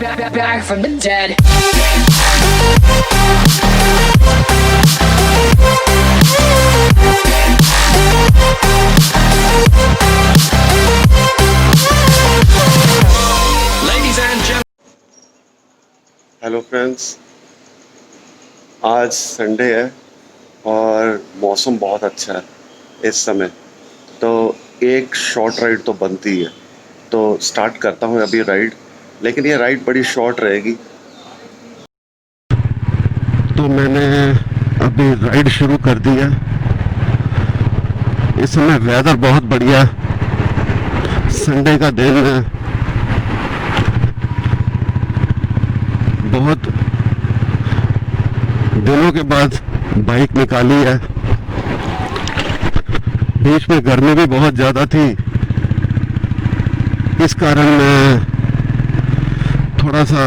back from the dead. Hello friends, आज Sunday है और मौसम बहुत अच्छा है इस समय, तो एक शॉर्ट राइड तो बनती है। तो स्टार्ट करता हूँ अभी राइड, लेकिन ये राइड बड़ी शॉर्ट रहेगी। तो मैंने अभी राइड शुरू कर दी है। इस समय वेदर बहुत बढ़िया, संडे का दिन है, बहुत दिनों के बाद बाइक निकाली है। बीच में गर्मी भी बहुत ज़्यादा थी, इस कारण मैं थोड़ा सा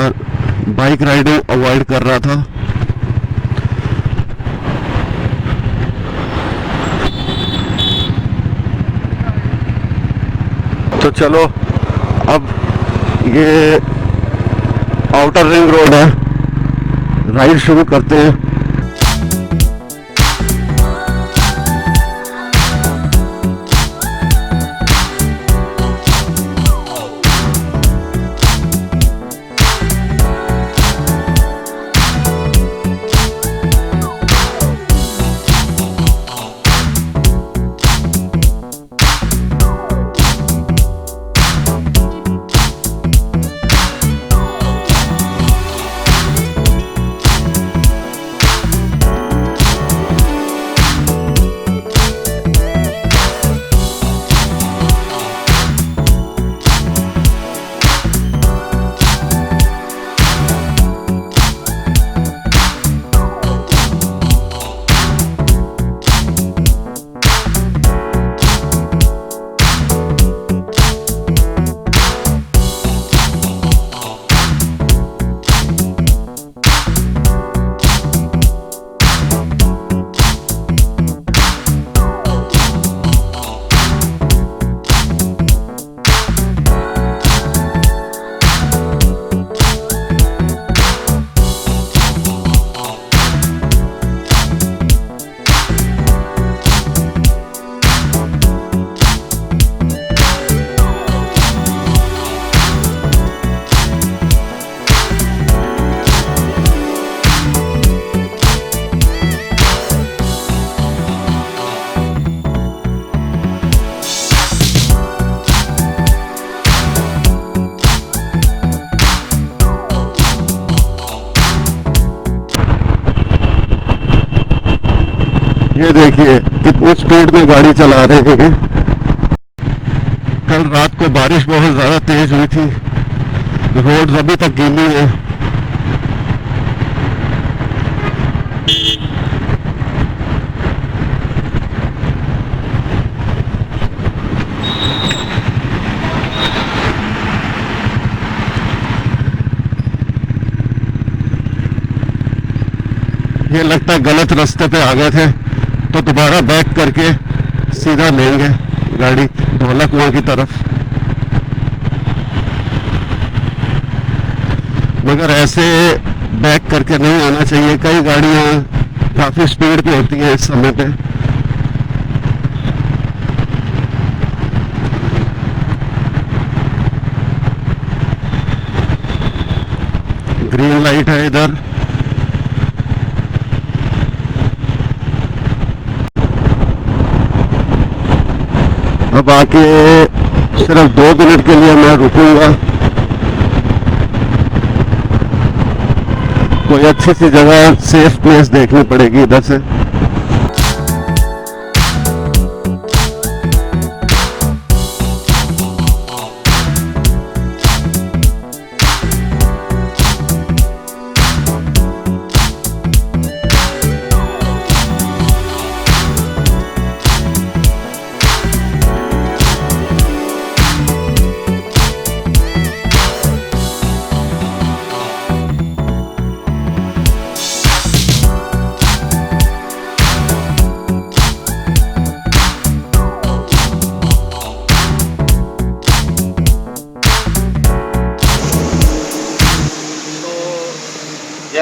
बाइक राइडिंग अवॉइड कर रहा था। तो चलो अब ये आउटर रिंग रोड है, राइड शुरू करते हैं। ये देखिए कितनी स्पीड में गाड़ी चला रहे हैं। कल रात को बारिश बहुत ज़्यादा तेज हुई थी, रोड्स अभी तक गीली है। ये लगता है गलत रास्ते पे आ गए थे, तो दोबारा बैक करके सीधा लेंगे गाड़ी ढोला कुआं की तरफ। मगर ऐसे बैक करके नहीं आना चाहिए, कई गाड़ियां काफ़ी स्पीड पे होती हैं इस समय पे। ग्रीन लाइट है इधर। अब आके सिर्फ 2 मिनट के लिए मैं रुकूंगा, कोई अच्छी सी जगह सेफ प्लेस देखनी पड़ेगी इधर से।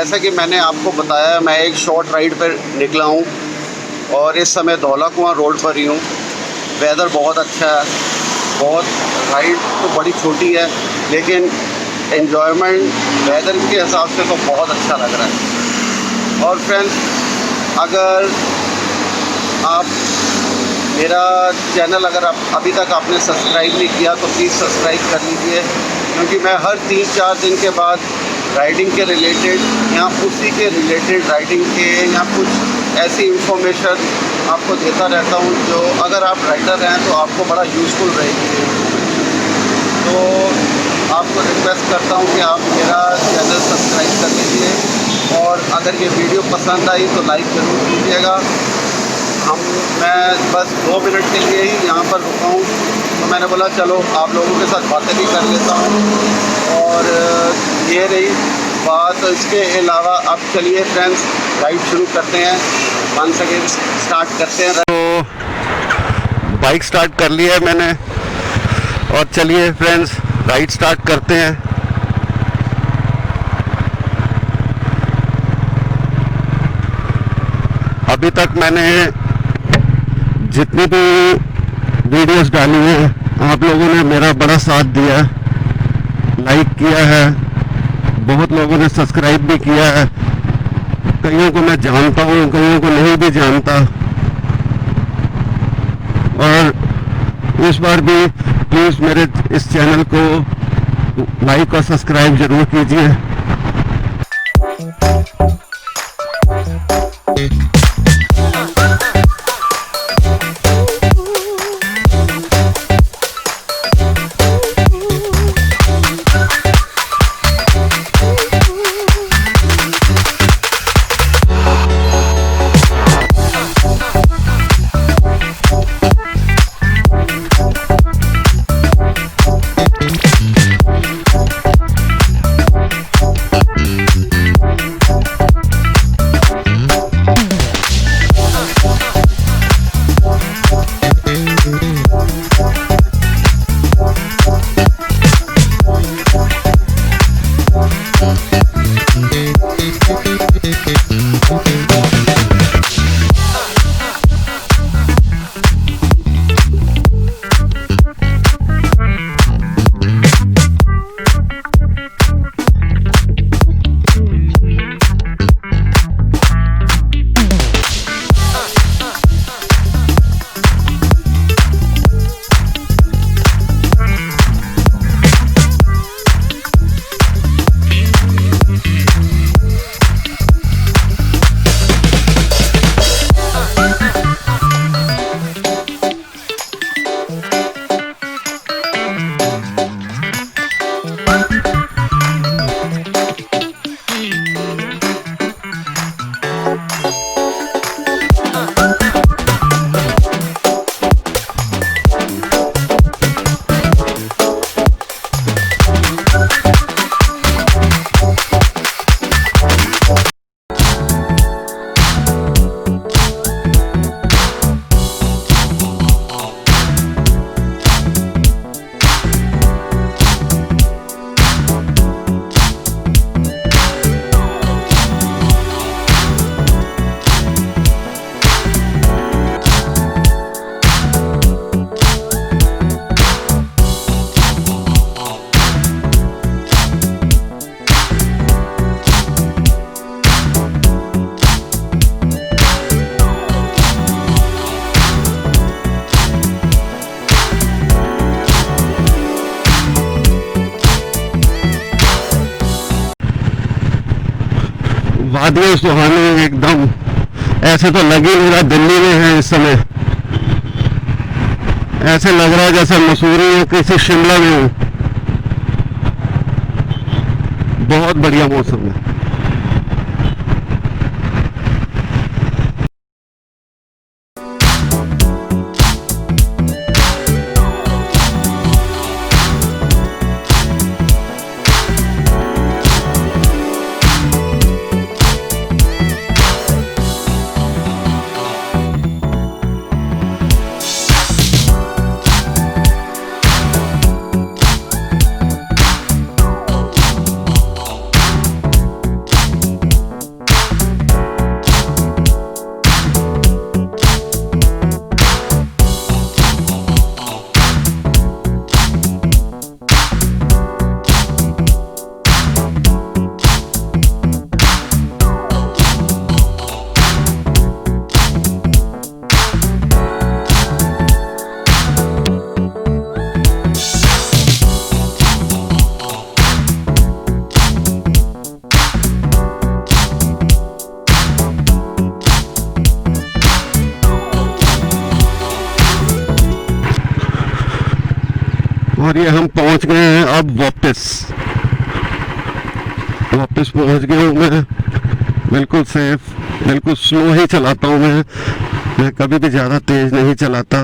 जैसा कि मैंने आपको बताया, मैं एक शॉर्ट राइड पर निकला हूँ और इस समय धौला कुआं रोड पर ही हूँ। वेदर बहुत अच्छा है, बहुत राइड तो बड़ी छोटी है लेकिन एन्जॉयमेंट वेदर के हिसाब से तो बहुत अच्छा लग रहा है। और फ्रेंड्स, अगर आप मेरा चैनल अगर आप अभी तक आपने सब्सक्राइब नहीं किया तो प्लीज़ सब्सक्राइब कर लीजिए, क्योंकि मैं हर 3-4 दिन के बाद राइडिंग के रिलेटेड या उसी के रिलेटेड राइडिंग के या कुछ ऐसी इंफॉर्मेशन आपको देता रहता हूँ जो अगर आप राइडर हैं तो आपको बड़ा यूज़फुल रहेगी। तो आपको रिक्वेस्ट करता हूँ कि आप मेरा चैनल सब्सक्राइब कर लीजिए और अगर ये वीडियो पसंद आई तो लाइक ज़रूर कीजिएगा। मैं बस 2 मिनट के लिए ही यहाँ पर रुका हूँ, तो मैंने बोला चलो आप लोगों के साथ बातें भी कर लेता हूँ। और ये रही बात। तो इसके अलावा अब चलिए फ्रेंड्स राइड शुरू करते हैं, 1 सेकेंड स्टार्ट करते हैं। तो बाइक स्टार्ट कर लिया है मैंने और चलिए फ्रेंड्स राइड स्टार्ट करते हैं। अभी तक मैंने जितनी भी वीडियोस डाली हैं आप लोगों ने मेरा बड़ा साथ दिया है, लाइक किया है, बहुत लोगों ने सब्सक्राइब भी किया है। कईयों को मैं जानता हूँ, कईयों को नहीं भी जानता। और इस बार भी प्लीज़ मेरे इस चैनल को लाइक और सब्सक्राइब ज़रूर कीजिए। वादियाँ सुहानी एकदम, ऐसे तो लग ही नहीं रहा दिल्ली में है इस समय। ऐसे लग रहा है जैसे मसूरी या किसी शिमला में हूँ। बहुत बढ़िया मौसम है। और ये हम पहुंच गए हैं अब वापस पहुंच गया हूँ मैं, बिल्कुल सेफ, बिल्कुल स्लो ही चलाता हूँ मैं कभी भी ज़्यादा तेज़ नहीं चलाता।